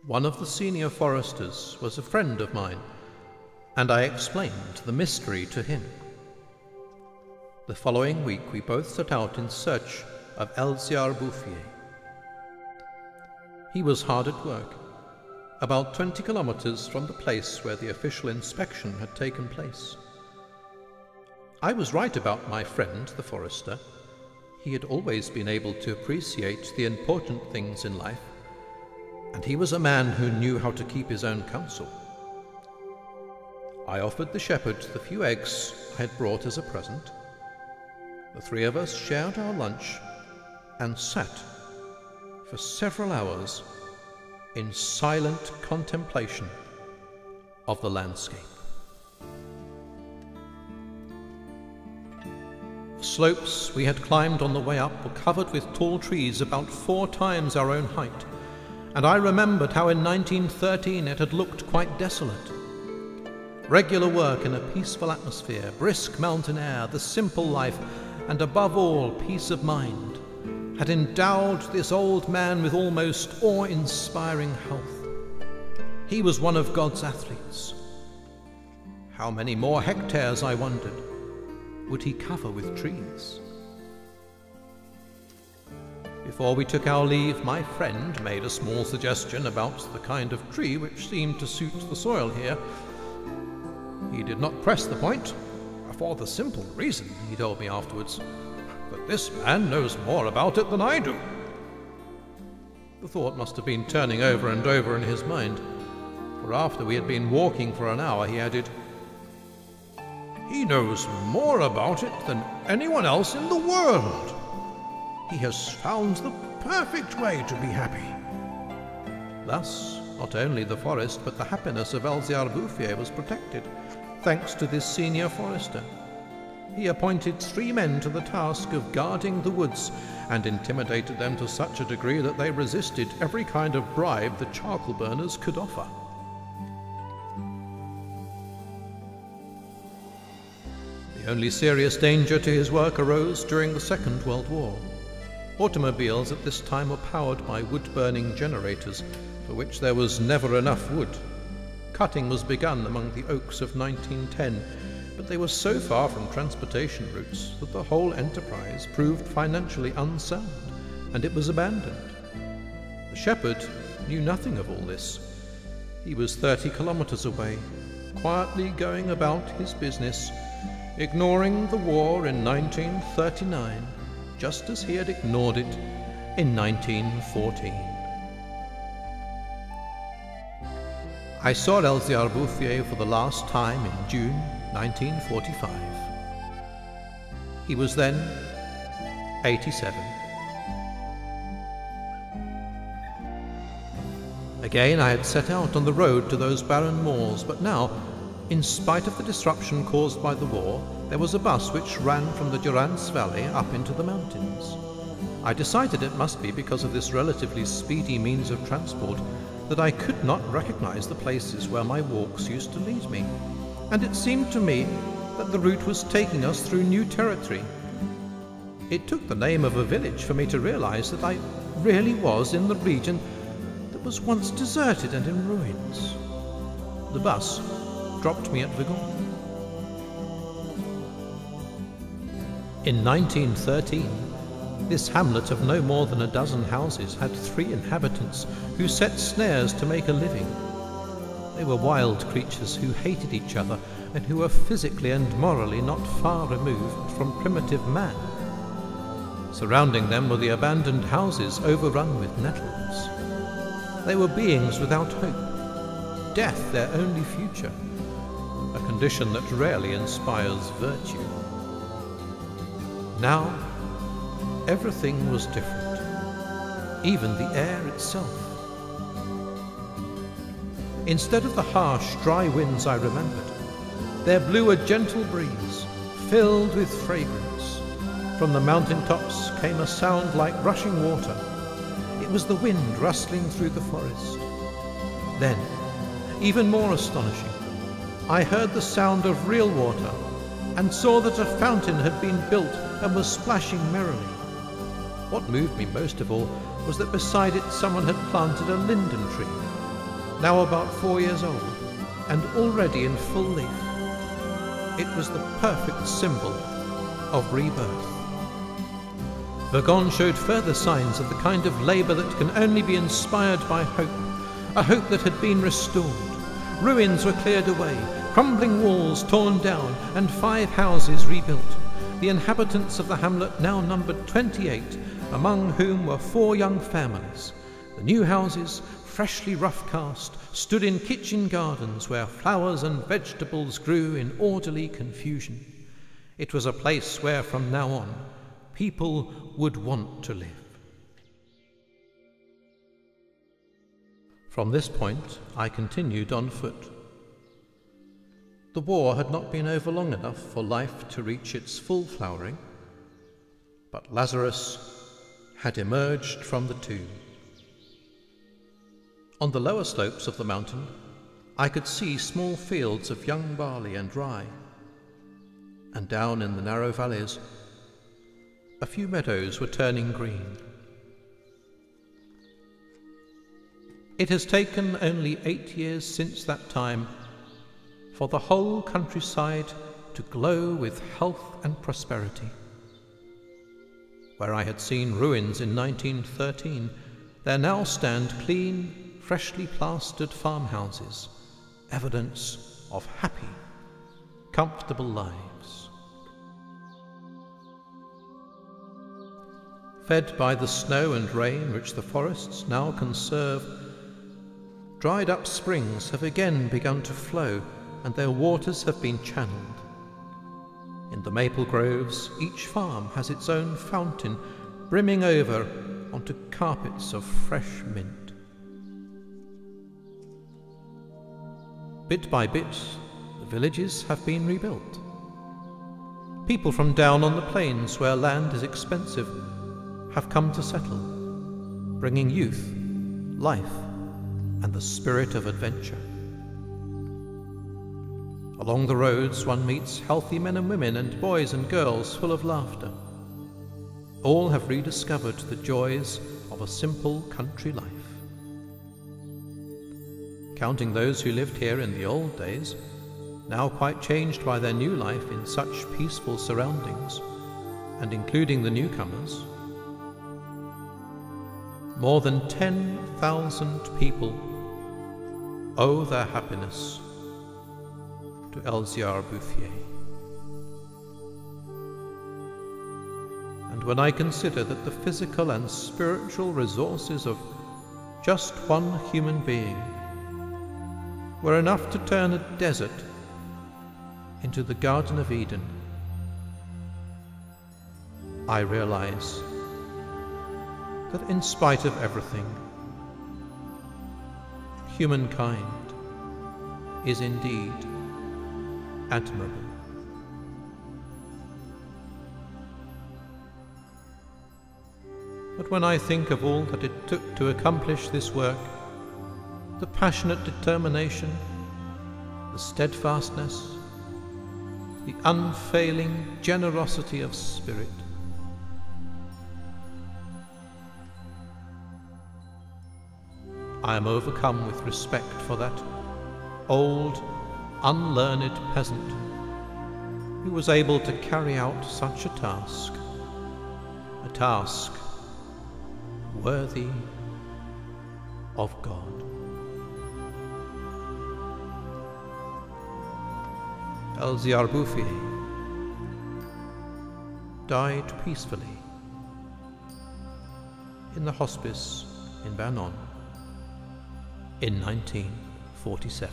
One of the senior foresters was a friend of mine, and I explained the mystery to him. The following week we both set out in search of Elzéar Bouffier. He was hard at work, about 20 kilometers from the place where the official inspection had taken place. I was right about my friend, the forester. He had always been able to appreciate the important things in life, and he was a man who knew how to keep his own counsel. I offered the shepherd the few eggs I had brought as a present. The three of us shared our lunch and sat for several hours in silent contemplation of the landscape. The slopes we had climbed on the way up were covered with tall trees about 4 times our own height, and I remembered how in 1913 it had looked quite desolate. Regular work in a peaceful atmosphere, brisk mountain air, the simple life, and above all, peace of mind, had endowed this old man with almost awe-inspiring health. He was one of God's athletes. How many more hectares, I wondered, would he cover with trees? Before we took our leave, my friend made a small suggestion about the kind of tree which seemed to suit the soil here. He did not press the point, for the simple reason, he told me afterwards, that this man knows more about it than I do. The thought must have been turning over and over in his mind, for after we had been walking for an hour, he added, "He knows more about it than anyone else in the world. He has found the perfect way to be happy." Thus, not only the forest, but the happiness of Elzéar Bouffier was protected, thanks to this senior forester. He appointed 3 men to the task of guarding the woods and intimidated them to such a degree that they resisted every kind of bribe the charcoal burners could offer. The only serious danger to his work arose during the Second World War. Automobiles at this time were powered by wood-burning generators, for which there was never enough wood. Cutting was begun among the oaks of 1910, but they were so far from transportation routes that the whole enterprise proved financially unsound, and it was abandoned. The shepherd knew nothing of all this. He was 30 kilometers away, quietly going about his business, ignoring the war in 1939, just as he had ignored it in 1914. I saw Elzéar Bouffier for the last time in June 1945. He was then 87. Again I had set out on the road to those barren moors, but now, in spite of the disruption caused by the war, there was a bus which ran from the Durance Valley up into the mountains. I decided it must be because of this relatively speedy means of transport that I could not recognize the places where my walks used to lead me, and it seemed to me that the route was taking us through new territory. It took the name of a village for me to realize that I really was in the region that was once deserted and in ruins. The bus dropped me at Vigon. In 1913, this hamlet of no more than a dozen houses had 3 inhabitants who set snares to make a living. They were wild creatures who hated each other and who were physically and morally not far removed from primitive man. Surrounding them were the abandoned houses overrun with nettles. They were beings without hope, death their only future, a condition that rarely inspires virtue. Now, everything was different, even the air itself. Instead of the harsh, dry winds I remembered, there blew a gentle breeze, filled with fragrance. From the mountain tops came a sound like rushing water. It was the wind rustling through the forest. Then, even more astonishing, I heard the sound of real water and saw that a fountain had been built and was splashing merrily. What moved me most of all was that beside it someone had planted a linden tree, now about 4 years old, and already in full leaf. It was the perfect symbol of rebirth. Vergon showed further signs of the kind of labour that can only be inspired by hope, a hope that had been restored. Ruins were cleared away, crumbling walls torn down, and 5 houses rebuilt. The inhabitants of the hamlet now numbered 28, among whom were 4 young families. The new houses, freshly rough-cast, stood in kitchen gardens where flowers and vegetables grew in orderly confusion. It was a place where, from now on, people would want to live. From this point, I continued on foot. The war had not been over long enough for life to reach its full flowering, but Lazarus had emerged from the tomb. On the lower slopes of the mountain, I could see small fields of young barley and rye, and down in the narrow valleys, a few meadows were turning green. It has taken only 8 years since that time for the whole countryside to glow with health and prosperity. Where I had seen ruins in 1913, there now stand clean, freshly plastered farmhouses, evidence of happy, comfortable lives. Fed by the snow and rain which the forests now conserve, dried up springs have again begun to flow, and their waters have been channeled. In the maple groves, each farm has its own fountain, brimming over onto carpets of fresh mint. Bit by bit, the villages have been rebuilt. People from down on the plains, where land is expensive, have come to settle, bringing youth, life, and the spirit of adventure. Along the roads one meets healthy men and women and boys and girls full of laughter. All have rediscovered the joys of a simple country life. Counting those who lived here in the old days, now quite changed by their new life in such peaceful surroundings, and including the newcomers, more than 10,000 people owe their happiness to Elziar Bouffier. And when I consider that the physical and spiritual resources of just one human being were enough to turn a desert into the Garden of Eden, I realize that in spite of everything, humankind is indeed admirable. But when I think of all that it took to accomplish this work, the passionate determination, the steadfastness, the unfailing generosity of spirit, I am overcome with respect for that old, unlearned peasant who was able to carry out such a task worthy of God. Elziar Bouffier died peacefully in the hospice in Vernon in 1947.